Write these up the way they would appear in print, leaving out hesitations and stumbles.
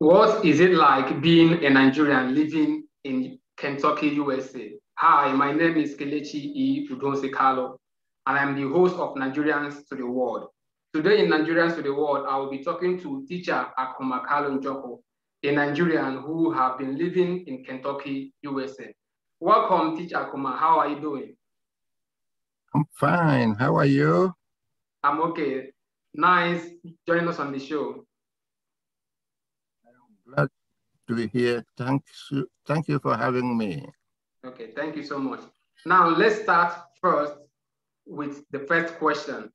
What is it like being a Nigerian living in Kentucky, USA? Hi, my name is Kcee Udonsi, and I'm the host of Nigerians to the World. Today in Nigerians to the World, I will be talking to Ticha Akuma-Kalu Njoku, a Nigerian who have been living in Kentucky, USA. Welcome, Ticha Akuma. How are you doing? I'm fine. How are you? I'm okay. Nice joining us on the show. I'm glad to be here. Thank you for having me. Okay, thank you so much. Now let's start first with the first question.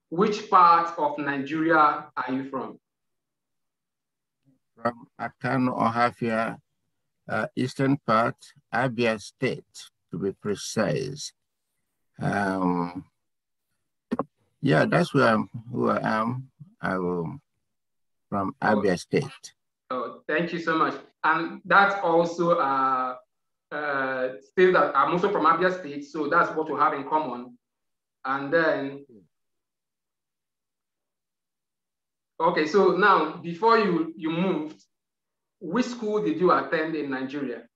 Which part of Nigeria are you from? From Akano, Ohafia, eastern part, Abia State, to be precise. Yeah, that's who I am. I'm from Abia State. Oh, thank you so much. And that's also still that I'm also from Abia State, so that's what we have in common. And then, okay, so now before you moved, which school did you attend in Nigeria?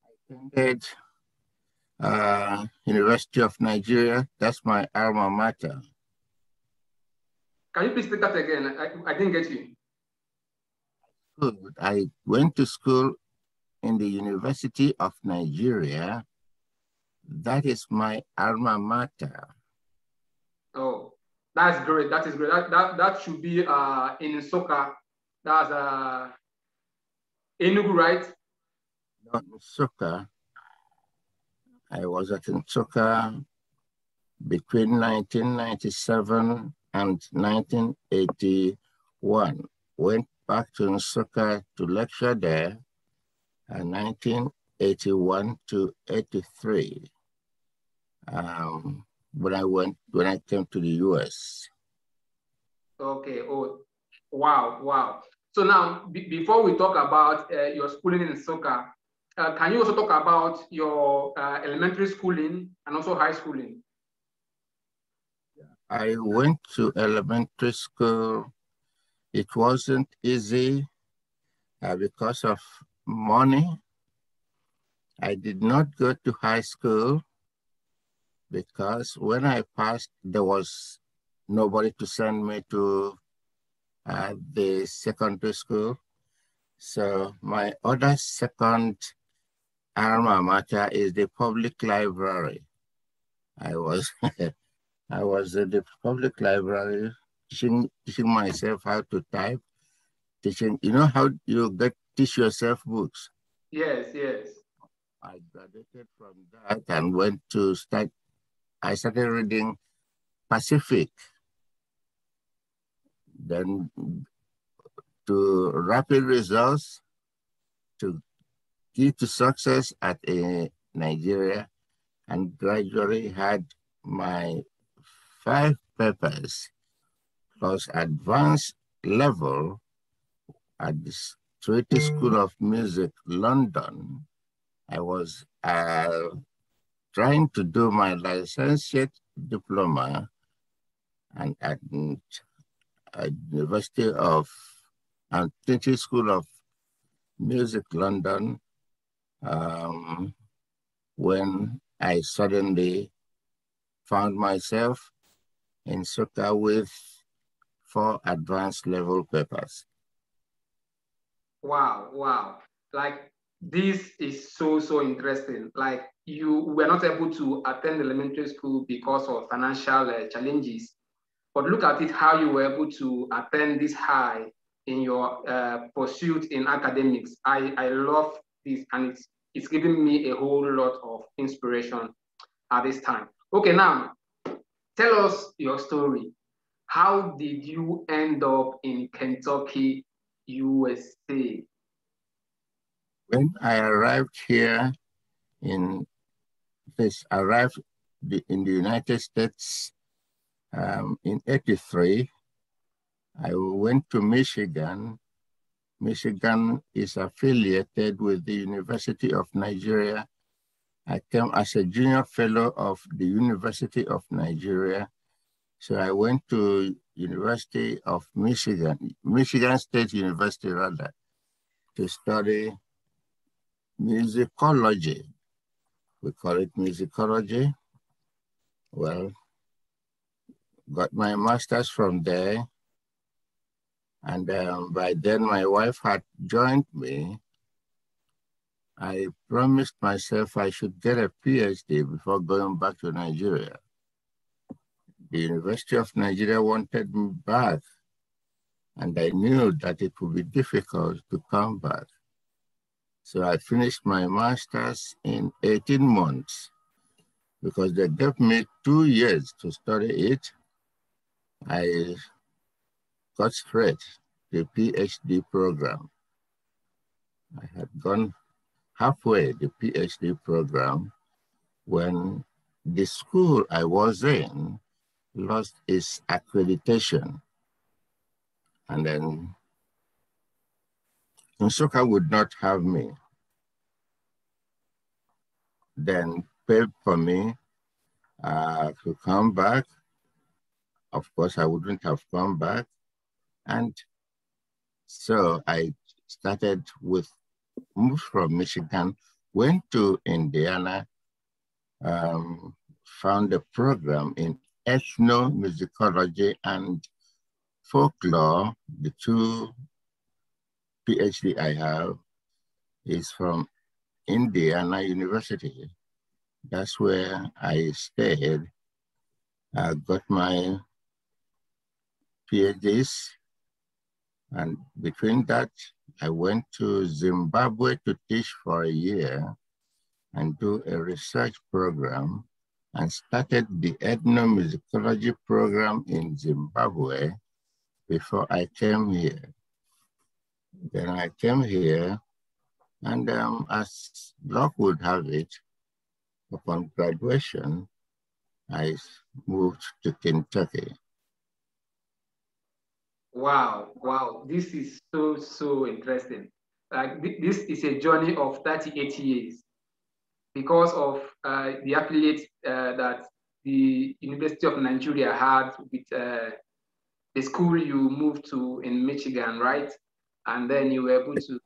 I attended University of Nigeria. That's my alma mater. Can you please take that again? I didn't get you. Good. I went to school in the University of Nigeria. That is my alma mater. Oh, that's great. That is great. That should be in Nsukka. That's Enugu, right? Not Nsukka. I was at Nsukka between 1997 and 1981. Went back to Nsukka to lecture there in 1981 to 83. When I came to the US. Okay. Oh, wow, wow. So now, before we talk about your schooling in Nsukka, can you also talk about your elementary schooling and also high schooling? I went to elementary school. It wasn't easy because of money. I did not go to high school because when I passed, there was nobody to send me to the secondary school. So my other second alma mater is the public library. I was I was at the public library teaching myself how to type, you know how you teach yourself books? Yes, yes. I graduated from that and I started reading Pacific. Then to rapid results, to key to success at Nigeria, and gradually had my 5 papers plus advanced level at the Trinity School of Music, London. I was trying to do my licentiate diploma and at University of and Trinity School of Music, London, when I suddenly found myself in Nsukka with 4 advanced level papers. Wow, wow. Like, this is so interesting. Like, you were not able to attend elementary school because of financial challenges, but look at it, how you were able to attend this high in your pursuit in academics. I love this, and it's giving me a whole lot of inspiration at this time. Okay, now, tell us your story. How did you end up in Kentucky, USA? When I arrived here in in the United States in 83, I went to Michigan. Michigan is affiliated with the University of Nigeria. I came as a junior fellow of the University of Nigeria So I went to University of Michigan, Michigan State University rather, to study musicology. We call it musicology. Well, got my master's from there. And by then my wife had joined me. I promised myself I should get a PhD before going back to Nigeria. The University of Nigeria wanted me back, and I knew that it would be difficult to come back. So I finished my master's in 18 months because they gave me 2 years to study it. I got straight to the PhD program. I had gone halfway the PhD program when the school I was in lost its accreditation. And then Nsukka would not have me. Then paid for me to come back. Of course, I wouldn't have come back. And so I moved from Michigan, went to Indiana, found a program in ethnomusicology and folklore. The 2 PhD I have is from Indiana University. That's where I stayed. I got my PhDs, and between that, I went to Zimbabwe to teach for a year and do a research program, and started the ethnomusicology program in Zimbabwe before I came here. Then I came here, and as luck would have it, upon graduation, I moved to Kentucky. Wow, wow, this is so interesting. Like this is a journey of 38 years because of the affiliate that the University of Nigeria had with the school you moved to in Michigan, right? And then you were able to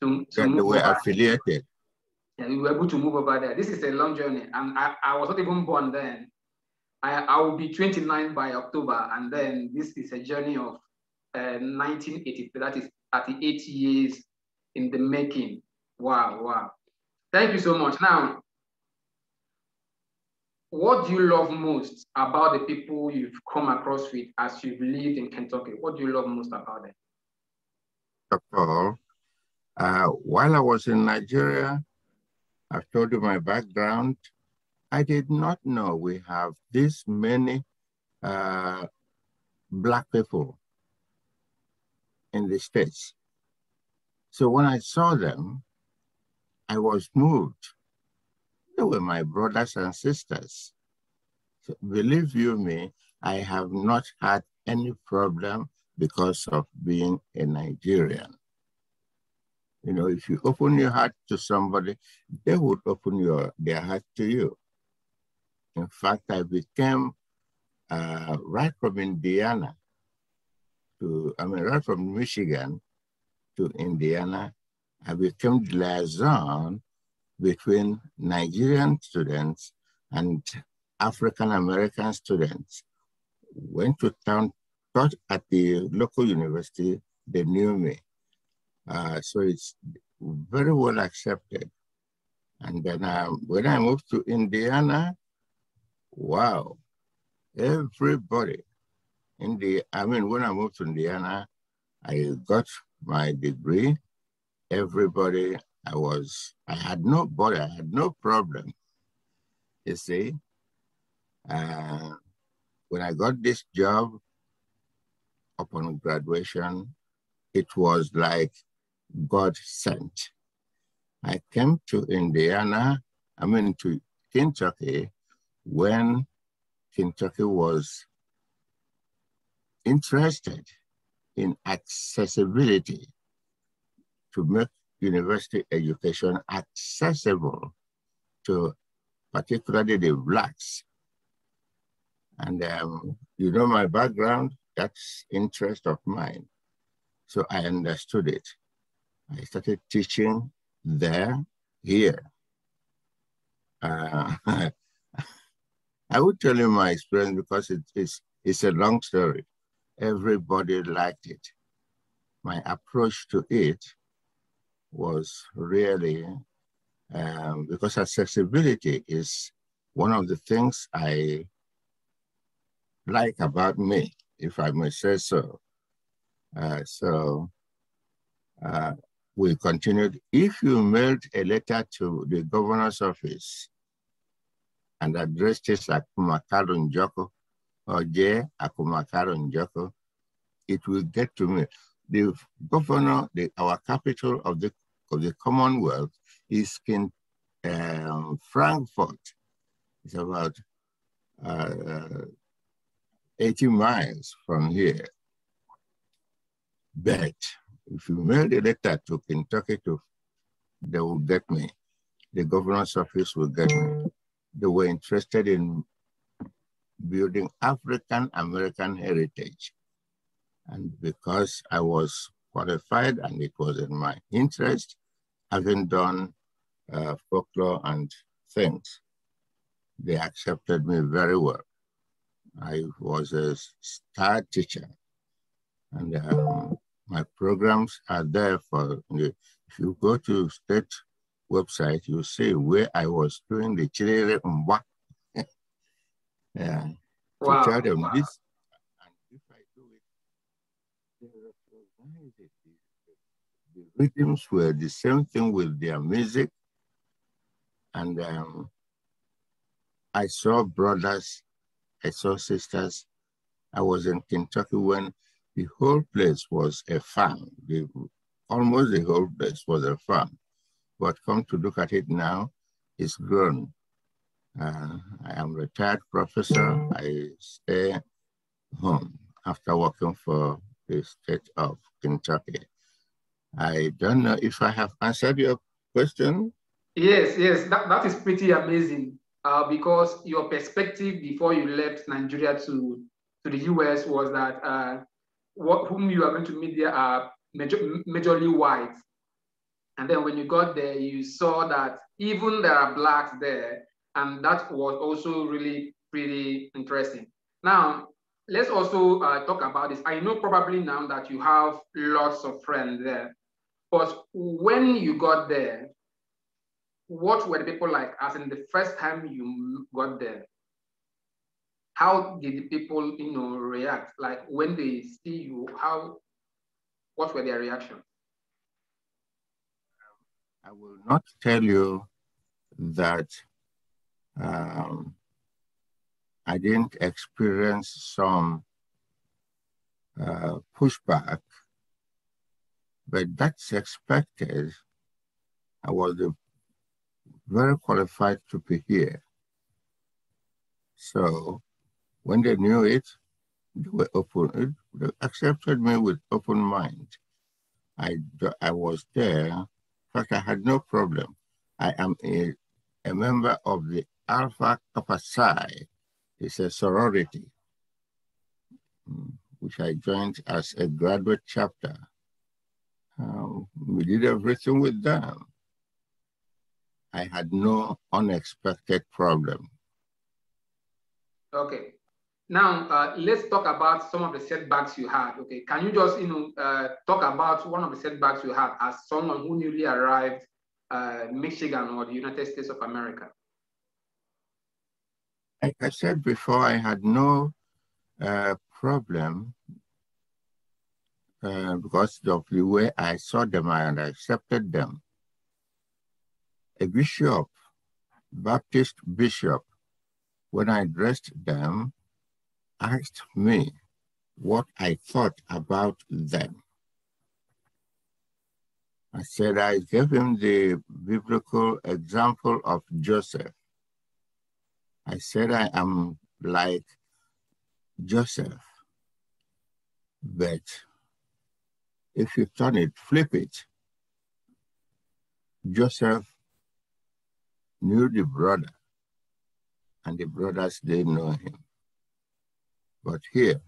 Yeah, they move were over. affiliated. Yeah, you were able to move over there. This is a long journey, and I was not even born then. I will be 29 by October, and then this is a journey of 1983. That is 38 years in the making. Wow, wow. Thank you so much. Now, what do you love most about the people you've come across with as you've lived in Kentucky? What do you love most about them? First of all, while I was in Nigeria, I've told you my background. I did not know we have this many Black people in the States. So when I saw them, I was moved. They were my brothers and sisters. So believe you me, I have not had any problem because of being a Nigerian. You know, if you open your heart to somebody, they would open their heart to you. In fact, I became right from Indiana right from Michigan to Indiana, I became the liaison between Nigerian students and African-American students. Went to town, taught at the local university, they knew me. So it's very well accepted. And then when I moved to Indiana, wow, everybody when I moved to Indiana, I got my degree. Everybody, I had no bother, I had no problem. You see, when I got this job upon graduation, it was like God sent. I came to to Kentucky when Kentucky was interested in accessibility to make university education accessible to particularly the Blacks. And you know my background, that's interest of mine. So I understood it. I started teaching there, here. I would tell you my experience because it's a long story. Everybody liked it. My approach to it was really, because accessibility is one of the things I like about me, if I may say so. We continued. If you mailed a letter to the governor's office and addressed it like Akuma-Kalu Njoku or J. Akuma-Kalu Njoku, it will get to me. The governor, our capital of the Commonwealth is in Frankfurt. It's about 80 miles from here. But if you mail a letter to Kentucky, they will get me. The governor's office will get me. They were interested in building African American heritage. And because I was qualified and it was in my interest, having done folklore and things, they accepted me very well. I was a star teacher, and my programs are there for if you go to state website, you see where I was doing the Chile Mwa. Yeah, to tell them this, and if I do it, they recognize it. The rhythms were the same thing with their music, and I saw brothers, I saw sisters. I was in Kentucky when the whole place was a farm. Almost the whole place was a farm. But come to look at it now, it's grown. I am a retired professor. I stay home after working for the state of Kentucky. I don't know if I have answered your question. Yes, that is pretty amazing because your perspective before you left Nigeria to the US was that whom you are going to meet there are majorly white. And then when you got there, you saw that even there are blacks there, and that was also really pretty interesting. Now, let's also talk about this. I know probably now that you have lots of friends there, but when you got there, what were the people like as in the first time you got there? How did the people, react? Like when they see you, what were their reactions? I will not tell you that I didn't experience some pushback, but that's expected. I was very qualified to be here. So when they knew it, they were open. They accepted me with open mind. I was there. In fact, I had no problem. I am a member of the Alpha Kappa Psi. It's a sorority, which I joined as a graduate chapter. We did everything with them. I had no unexpected problem. Okay. Now, let's talk about some of the setbacks you had. Okay. Can you just, talk about one of the setbacks you had as someone who newly arrived Michigan or the United States of America? Like I said before, I had no problem because of the way I saw them and I accepted them. A bishop, Baptist bishop, when I addressed them, asked me what I thought about them. I said I gave him the biblical example of Joseph. I said I am like Joseph, but if you turn it, flip it, Joseph knew the brother, and the brothers didn't know him. But here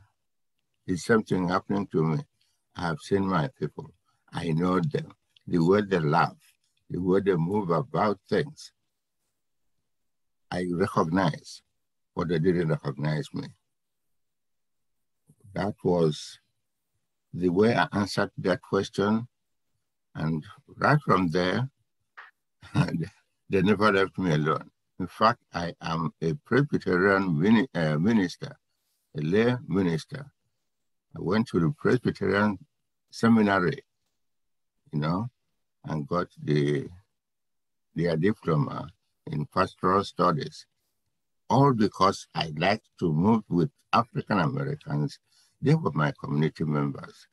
is something happening to me. I have seen my people. I know them. The way they laugh, the way they move about things. I recognize, but they didn't recognize me. That was the way I answered that question. And right from there, they never left me alone. In fact, I am a Presbyterian minister, a lay minister. I went to the Presbyterian seminary, you know, and got their diploma in pastoral studies, all because I liked to move with African Americans. They were my community members.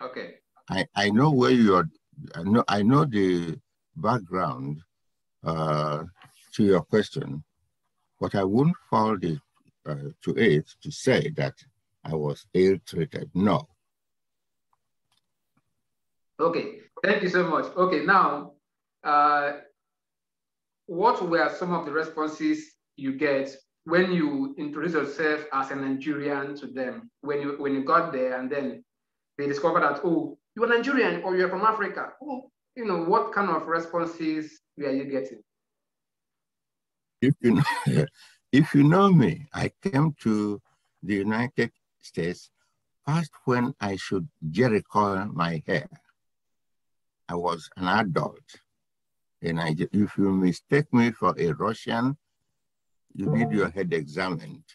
Okay. I know where you are. I know the background to your question, but I wouldn't fall to it to say that I was ill-treated. No. Okay, thank you so much. Okay, now, what were some of the responses you get when you introduce yourself as a Nigerian to them? When you got there and then they discover that, oh, you're Nigerian or you're from Africa. Oh, you know, what kind of responses were you getting? If you know me, I came to the United States first when I should jerry curl my hair. I was an adult. And if you mistake me for a Russian, you need your head examined.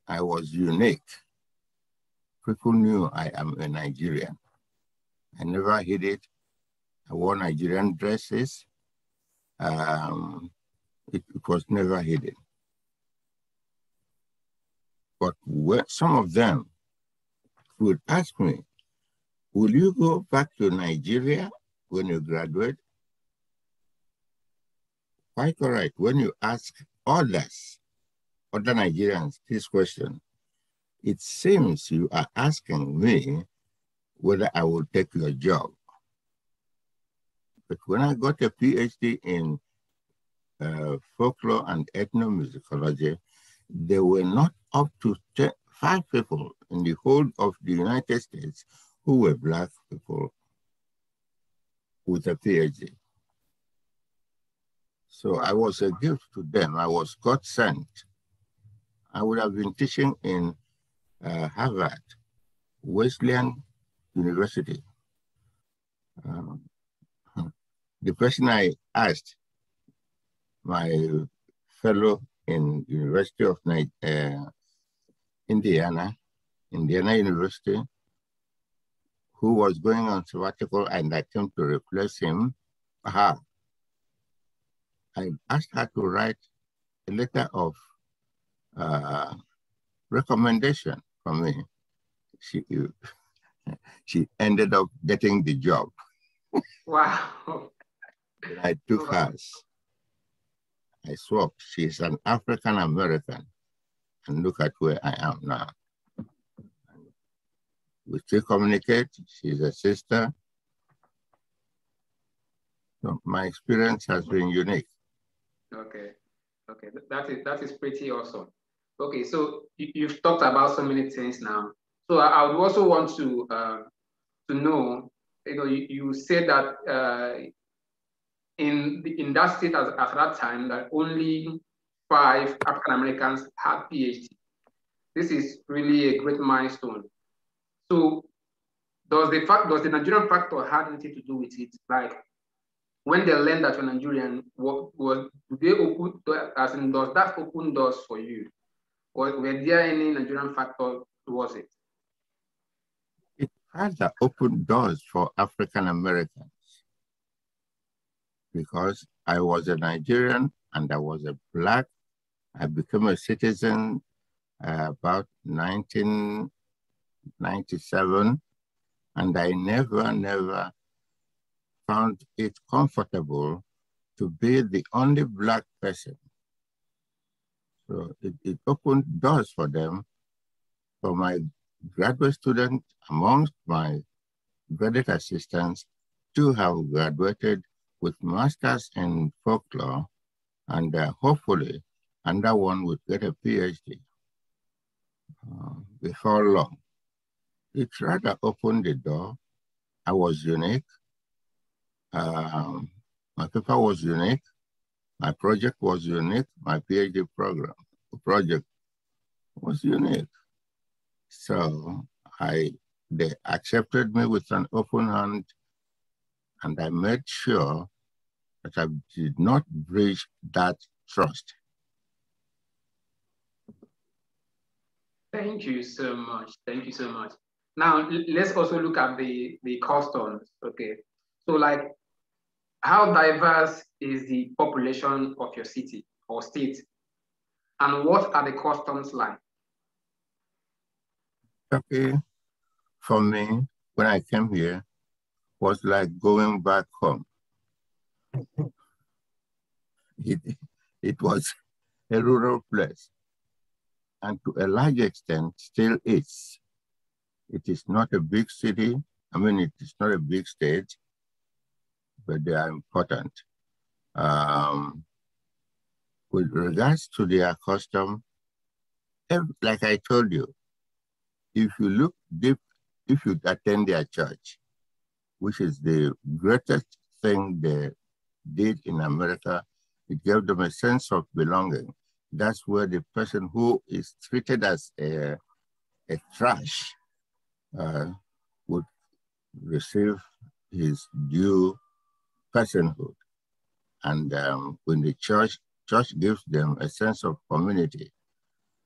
I was unique. People knew I am a Nigerian. I never hid it. I wore Nigerian dresses. It was never hidden. But some of them would ask me, will you go back to Nigeria when you graduate? Quite correct. When you ask other Nigerians this question, it seems you are asking me whether I will take your job. But when I got a PhD in folklore and ethnomusicology, there were not up to 5 people in the whole of the United States who were Black people with a PhD. So I was a gift to them. I was God sent. I would have been teaching in Harvard, Wesleyan University. The person I asked, my fellow in University of Indiana University, who was going on sabbatical, and I came to replace him. I asked her to write a letter of recommendation for me. She ended up getting the job. Wow. And I took hers. I swapped. She's an African American. And look at where I am now. We still communicate. She's a sister. So my experience has been unique. Okay. Okay. That is pretty awesome. Okay. So you've talked about so many things now. So I would also want to know, you know, you said that in that state at that time that only 5 African Americans had PhD. This is really a great milestone. So does the Nigerian factor have anything to do with it? Like when they learned that you're Nigerian, do they open, as in, does that open doors for you? Or were there any Nigerian factor towards it? It had opened doors for African Americans because I was a Nigerian and I was a Black. I became a citizen about 1997, and I never found it comfortable to be the only Black person. So it opened doors for them, for my graduate student amongst my graduate assistants to have graduated with masters in folklore, and hopefully and that one would get a PhD before long. It rather opened the door. I was unique. My paper was unique. My project was unique. My PhD project was unique. So they accepted me with an open hand, and I made sure that I did not breach that trust. Thank you so much. Thank you so much. Now, let's also look at the customs, okay? So like, how diverse is the population of your city or state? And what are the customs like? Okay, for me, when I came here, was like going back home. It was a rural place, and to a large extent still is. It is not a big city. I mean, it is not a big state, but they are important. With regards to their custom, like I told you, if you look deep, if you attend their church, which is the greatest thing they did in America, it gave them a sense of belonging. That's where the person who is treated as a trash would receive his due personhood. And when the church gives them a sense of community.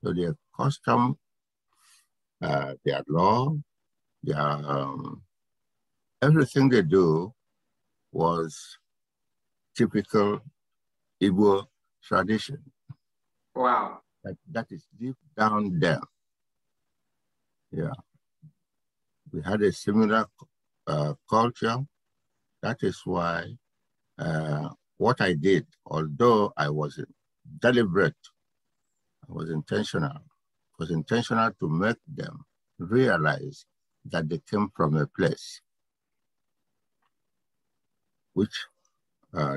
So their custom, their law, their everything they do was typical Igbo tradition. Wow. That is deep down there. Yeah. We had a similar culture. That is why what I did, although I wasn't deliberate, I was intentional. It was intentional to make them realize that they came from a place which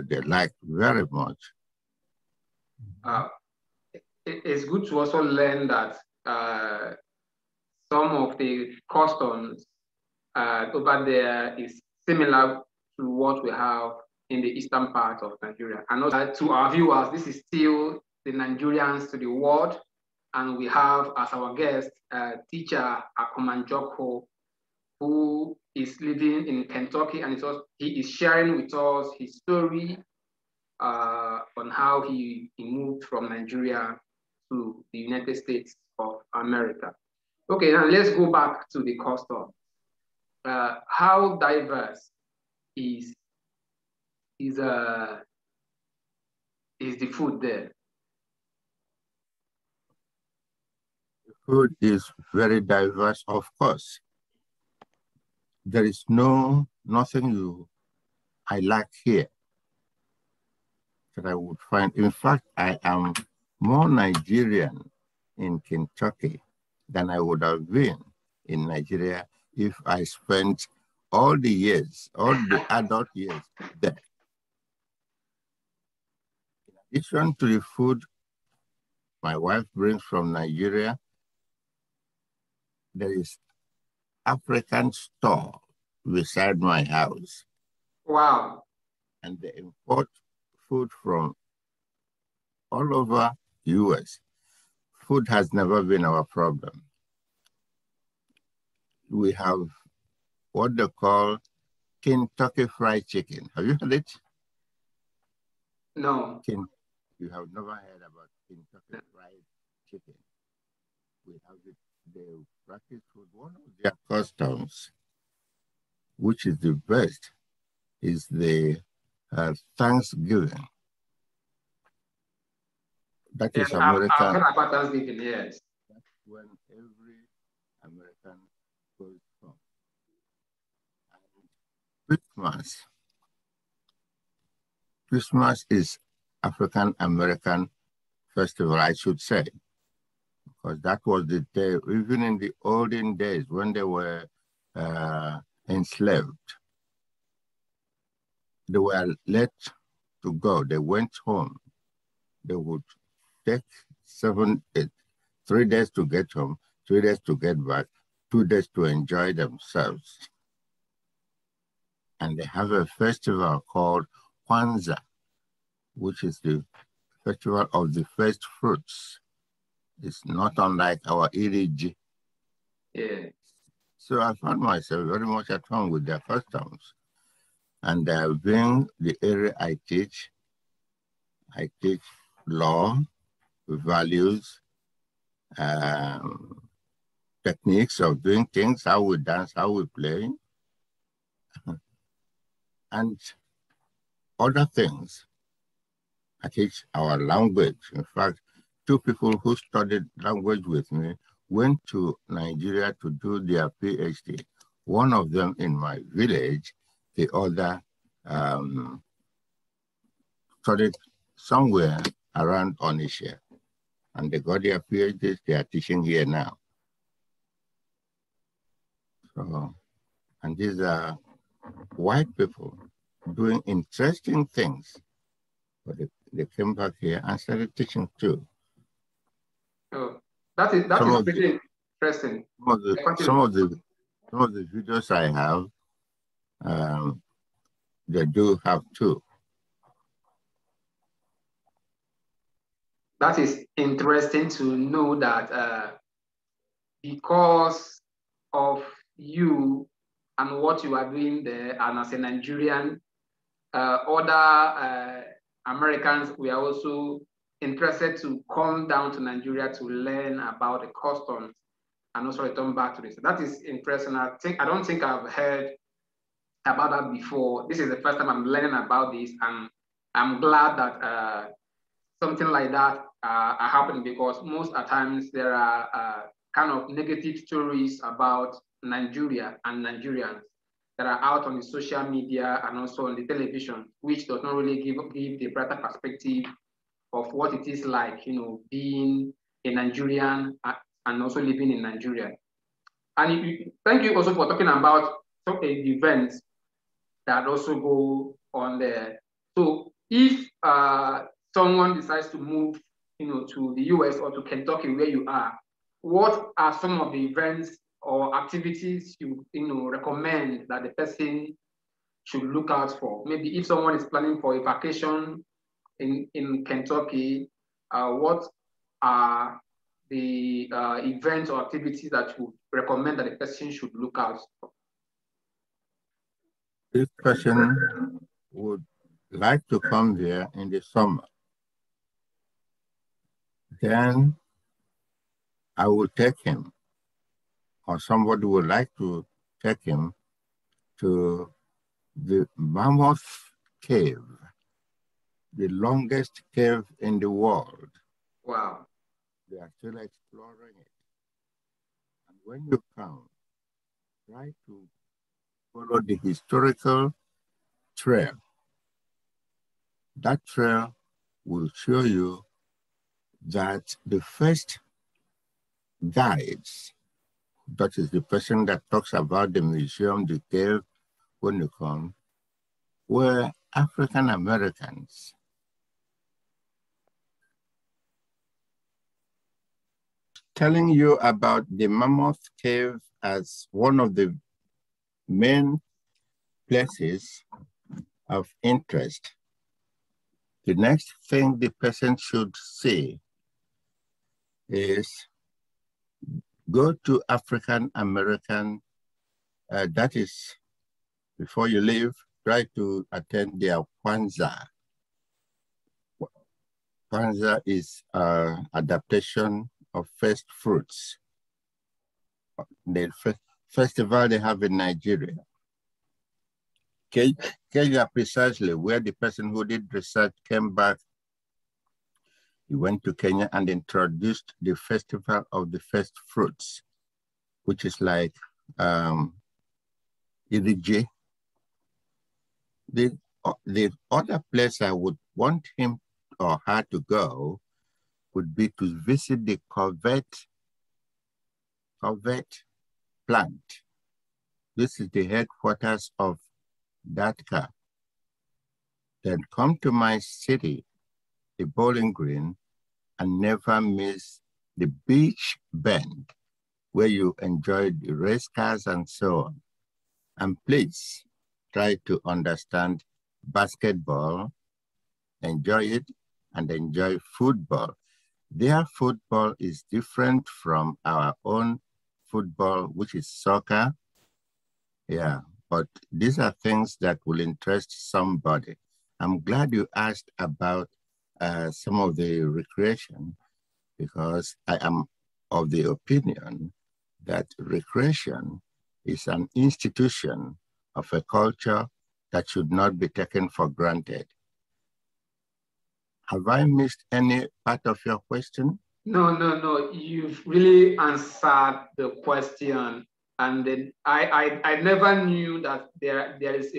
they liked very much. It's good to also learn that some of the customs over there is similar to what we have in the eastern part of Nigeria. And also to our viewers, this is still the Nigerians to the world. And we have as our guest, Ticha Akuma-Kalu Njoku, who is living in Kentucky, and he is sharing with us his story on how he moved from Nigeria to the United States of America. Okay, now let's go back to the custom. How diverse is the food there? The food is very diverse, of course. There is nothing I lack here that I would find. In fact, I am more Nigerian in Kentucky than I would have been in Nigeria if I spent all the adult years there. In addition to the food my wife brings from Nigeria, there is African store beside my house. Wow. And they import food from all over US. Food has never been our problem. We have what they call Kentucky Fried Chicken. Have you heard it? No. You have never heard about Kentucky Fried Chicken. We have it. They practice food. One of their customs, which is the best, is the Thanksgiving. That is American. I've heard about Thanksgiving, yes. That's when every American goes home. And Christmas is African American festival, I should say, because that was the day, even in the olden days when they were enslaved, they were let to go. They went home. They would take 3 days to get home, 3 days to get back, 2 days to enjoy themselves. And they have a festival called Kwanzaa, which is the festival of the first fruits. It's not unlike our Iriji. Yeah. So I found myself very much at home with their customs. And being the area I teach law, values, techniques of doing things, how we dance, how we play, and other things. I teach our language. In fact, 2 people who studied language with me went to Nigeria to do their PhD. One of them in my village, the other studied somewhere around Onisha. And they got their PhDs, they are teaching here now. So, and these are white people doing interesting things. But they came back here and started teaching too. Oh, that is pretty interesting. Some of the videos I have, they do have too. That is interesting to know that because of you and what you are doing there, and as a Nigerian, other Americans, we are also interested to come down to Nigeria to learn about the customs and also return back to this. That is interesting. I don't think I've heard about that before. This is the first time I'm learning about this, and I'm glad that something like that are happening, because most at times there are kind of negative stories about Nigeria and Nigerians that are out on the social media and also on the television, which does not really give the brighter perspective of what it is like, being a Nigerian and also living in Nigeria. And thank you also for talking about some events that also go on there. So if someone decides to move, to the US or to Kentucky where you are, what are some of the events or activities you recommend that the person should look out for? Maybe if someone is planning for a vacation in Kentucky, what are the events or activities that you recommend that the person should look out for? This person would like to come here in the summer. Then I will take him, or somebody would like to take him to the Mammoth Cave, the longest cave in the world. Wow. They are still exploring it. And when you come, try to follow the historical trail. That trail will show you that the first guides, that is the person that talks about the museum, the cave, when you come, were African Americans. Telling you about the Mammoth Cave as one of the main places of interest. The next thing the person should see is go to African American, that is, before you leave, try to attend their Kwanzaa. Kwanzaa is adaptation of first fruits. The festival they have in Nigeria. Kenya, precisely where the person who did research came back. He went to Kenya and introduced the festival of the first fruits, which is like Iriji. The other place I would want him or her to go would be to visit the covert plant. This is the headquarters of DATCA. Then come to my city, the Bowling Green, and never miss the beach bend where you enjoy the race cars and so on. And please try to understand basketball, enjoy it, and enjoy football. Their football is different from our own football, which is soccer. Yeah, but these are things that will interest somebody. I'm glad you asked about some of the recreation, because I am of the opinion that recreation is an institution of a culture that should not be taken for granted. Have I missed any part of your question? No. You've really answered the question. And then I never knew that there is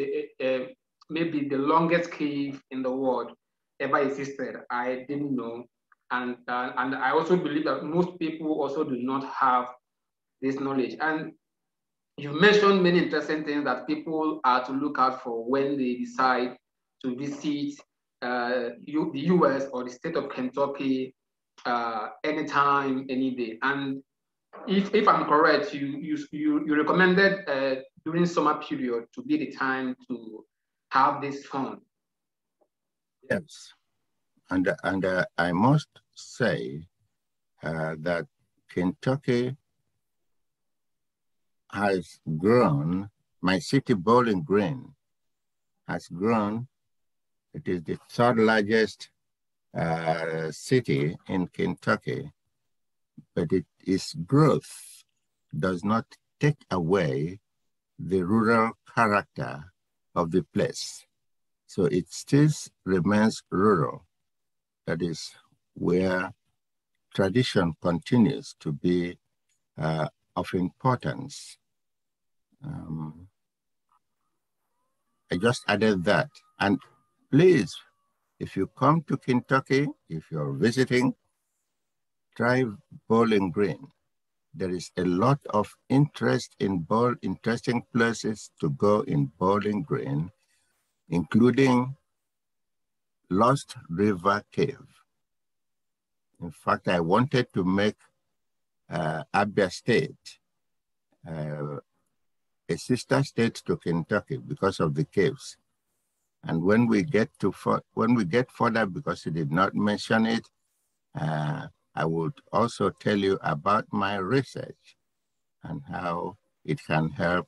maybe the longest cave in the world ever existed. I didn't know. And I also believe that most people also do not have this knowledge. And you mentioned many interesting things that people are to look out for when they decide to visit the US or the state of Kentucky anytime, any day. And if I'm correct, you recommended during summer period to be the time to have this fun. Yes, and I must say that Kentucky has grown. My city, Bowling Green, has grown. It is the third largest city in Kentucky, but its growth does not take away the rural character of the place. So it still remains rural. That is where tradition continues to be of importance. I just added that. And please, if you come to Kentucky, if you're visiting, try Bowling Green. There is a lot of interest in interesting places to go in Bowling Green, including Lost River Cave. In fact, I wanted to make Abia State a sister state to Kentucky because of the caves. And when we get further, because you did not mention it, I would also tell you about my research and how it can help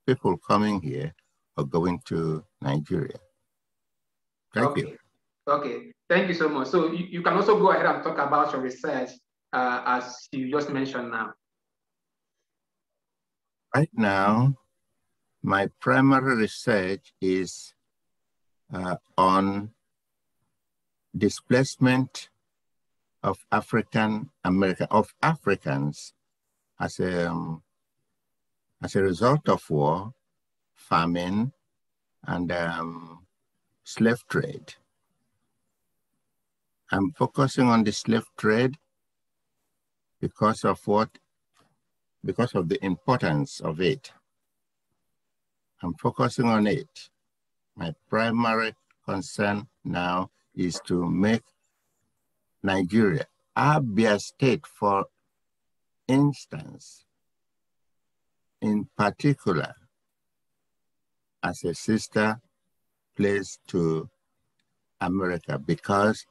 people coming here or going to Nigeria. Thank you. Okay, thank you so much. So you can also go ahead and talk about your research as you just mentioned now. Right now, my primary research is on displacement of Africans as a result of war, famine, and slave trade. I'm focusing on the slave trade because of the importance of it. I'm focusing on it. My primary concern now is to make Nigeria, Abia State, for instance, in particular, as a sister place to America, because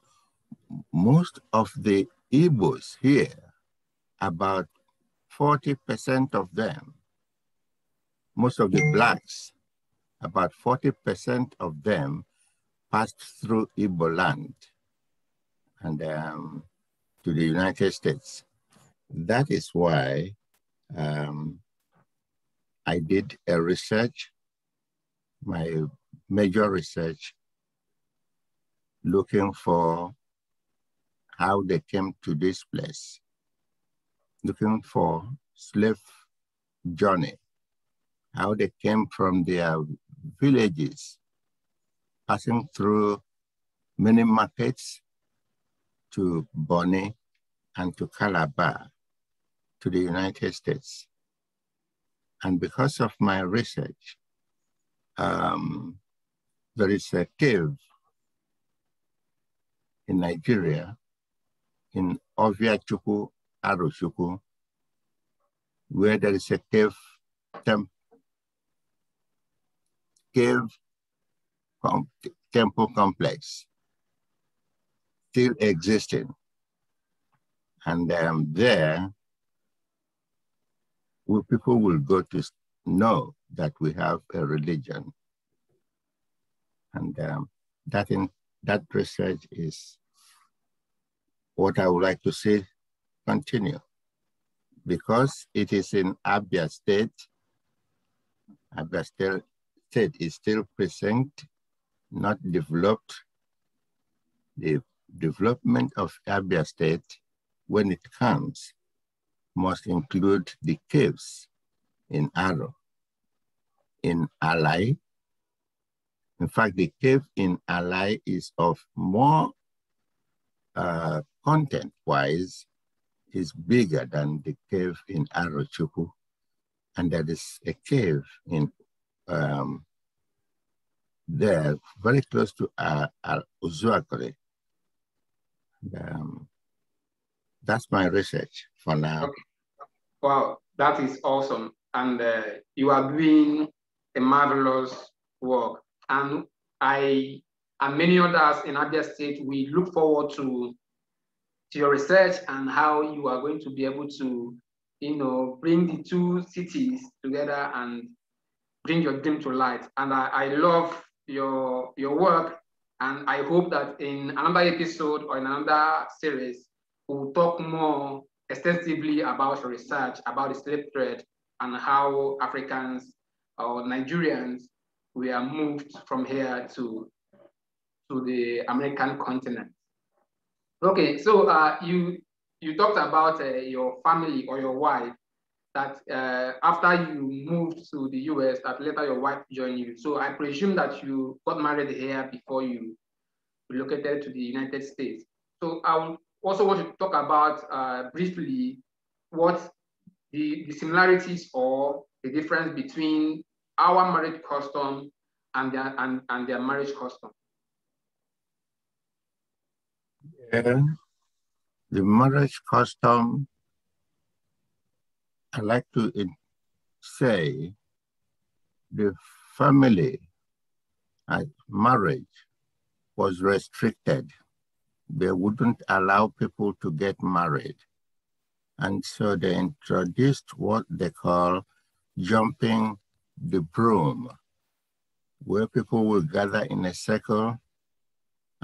most of the Igbos here, about 40% of them, most of the Blacks, about 40% of them passed through Igbo land and to the United States. That is why I did a research, my major research, looking for how they came to this place, looking for slave journey, how they came from their villages, passing through many markets to Bonny and to Calabar, to the United States. And because of my research, there is a cave in Nigeria in Oviachuku, Arochuku, where there is a temple complex still existing. And there, people will go to know that we have a religion. And that research is what I would like to see continue, because it is in Abia State. Abia State is still present, not developed. The development of Abia State, when it comes, must include the caves in Aro, in Alai. In fact, the cave in Alai is of more content-wise, is bigger than the cave in Arochukwu. And there is a cave in there, very close to Uzuakure. That's my research for now. Okay. Wow, that is awesome. And you are doing a marvelous work. And I and many others in Abia State, we look forward to your research and how you are going to be able to, bring the two cities together and bring your dream to light. And I love your work. And I hope that in another episode or in another series, we'll talk more extensively about your research, about the slave trade, and how Africans or Nigerians were moved from here to the American continent. Okay, so you talked about your family or your wife, that after you moved to the US, that later your wife joined you. So I presume that you got married here before you relocated to the United States. So I also want to talk about briefly what the similarities or the difference between our marriage custom and their marriage custom. Yeah, the marriage custom, I like to say the family marriage was restricted. They wouldn't allow people to get married. And so they introduced what they call jumping the broom, where people will gather in a circle.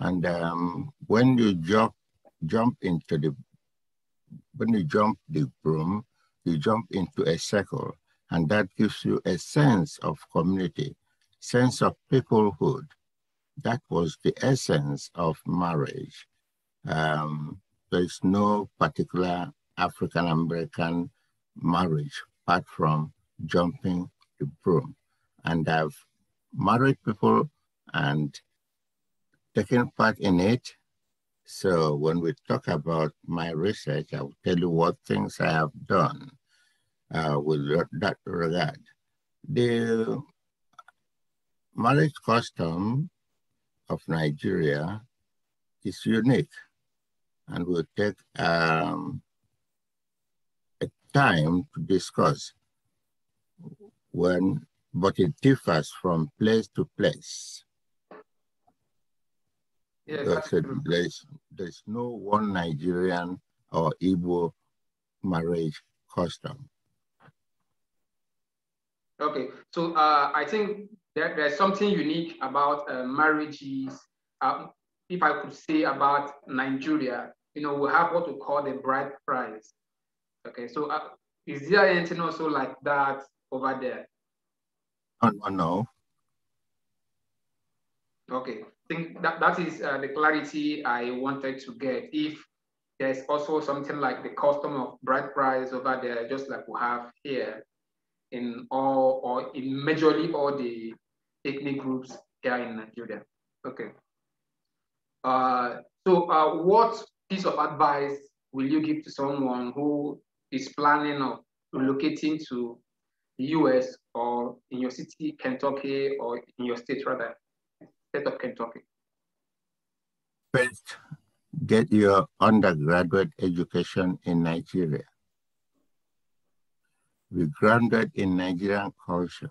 And when you jump the broom, you jump into a circle, and that gives you a sense of community, sense of peoplehood. That was the essence of marriage. There is no particular African-American marriage apart from jumping the broom. And I've married people and taken part in it. So when we talk about my research, I will tell you what things I have done with that regard. The marriage custom of Nigeria is unique, and we'll take a time to discuss but it differs from place to place. Yes, There's no one Nigerian or Igbo marriage custom. Okay, so I think there's something unique about marriages. If I could say about Nigeria, we have what we call the bride price. Okay, so is there anything also like that over there? No. Okay, I think that is the clarity I wanted to get. If there's also something like the custom of bride price over there, just like we have here in majorly all the ethnic groups here in Nigeria. Okay. So what piece of advice will you give to someone who is planning of relocating to the US or in your city, Kentucky, or in your state rather, state of Kentucky? First, get your undergraduate education in Nigeria. Be grounded in Nigerian culture.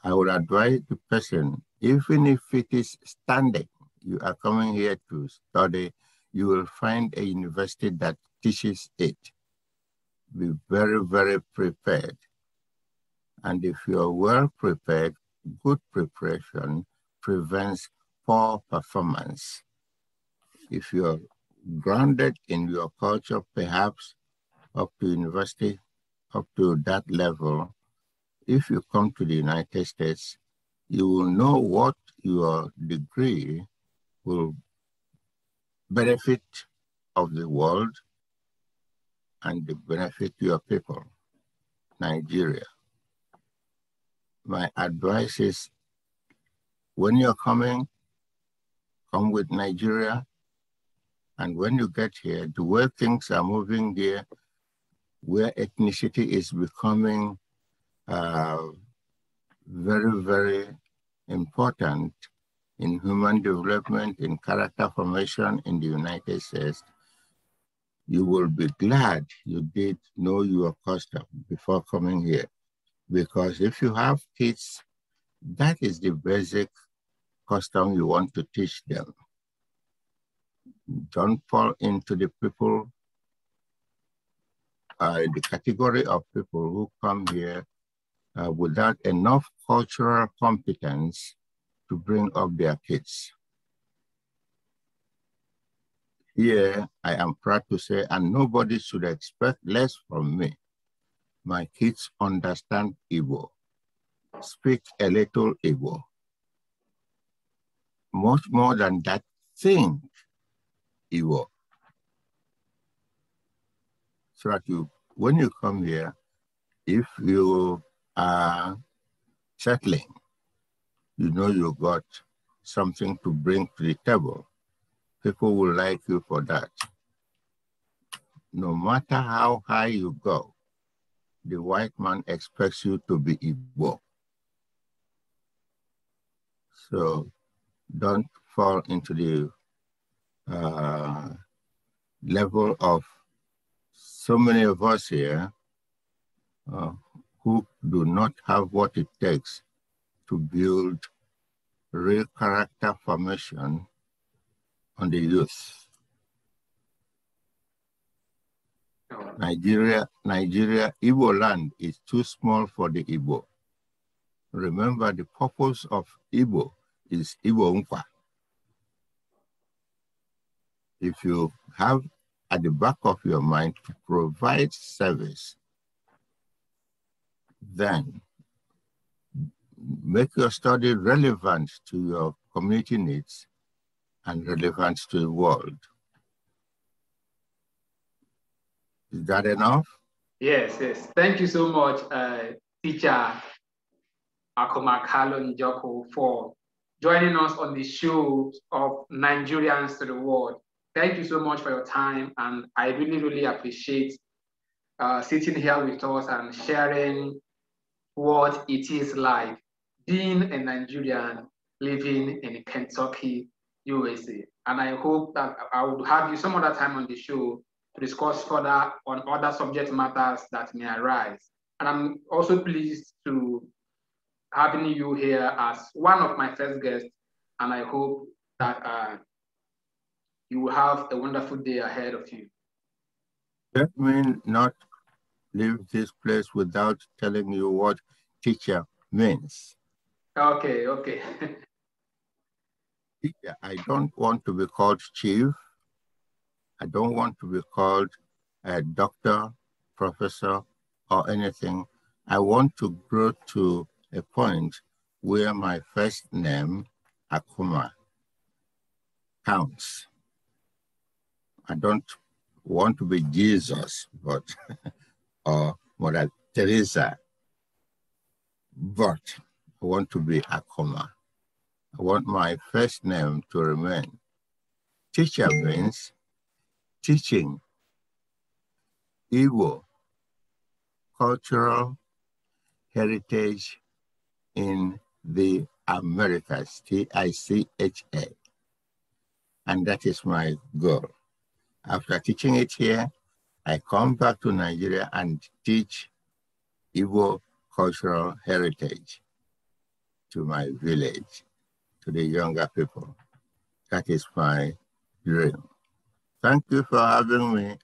I would advise the person, even if it is standing, you are coming here to study, you will find a university that teaches it. Be very, very prepared. And if you're well prepared, good preparation prevents poor performance. If you're grounded in your culture, perhaps up to university, up to that level, if you come to the United States, you will know what your degree will benefit of the world and the benefit your people, Nigeria. My advice is, when you're coming, come with Nigeria. And when you get here, the way things are moving here, where ethnicity is becoming very, very important in human development, in character formation in the United States, you will be glad you did know your custom before coming here. Because if you have kids, that is the basic custom you want to teach them. Don't fall into the people, the category of people who come here without enough cultural competence to bring up their kids. Here, I am proud to say, and nobody should expect less from me, my kids understand Igbo, speak a little Igbo. Much more than that, think Igbo. So that when you come here, if you are settling, you know you got something to bring to the table. People will like you for that. No matter how high you go, the white man expects you to be Igbo. So don't fall into the level of so many of us here who do not have what it takes to build real character formation on the youth. Nigeria, Igbo land is too small for the Igbo. Remember, the purpose of Igbo is Igbo Nkwa. If you have at the back of your mind to provide service, then make your study relevant to your community needs and relevant to the world. Is that enough? Yes, yes. Thank you so much, Ticha Akuma-Kalu Njoku, for joining us on the show of Nigerians to the world. Thank you so much for your time, and I really, really appreciate sitting here with us and sharing what it is like being a Nigerian living in Kentucky, USA. And I hope that I will have you some other time on the show to discuss further on other subject matters that may arise. And I'm also pleased to having you here as one of my first guests, and I hope that you will have a wonderful day ahead of you. Let me not leave this place without telling you what teacher means. Okay, okay. I don't want to be called chief. I don't want to be called a doctor, professor, or anything. I want to grow to a point where my first name, Akuma, counts. I don't want to be Jesus, but or Mother Teresa, but I want to be Akuma. I want my first name to remain. Teacher means teaching Igbo cultural heritage in the Americas, T-I-C-H-A. And that is my goal. After teaching it here, I come back to Nigeria and teach Igbo cultural heritage to my village, to the younger people. That is my dream. Thank you for having me.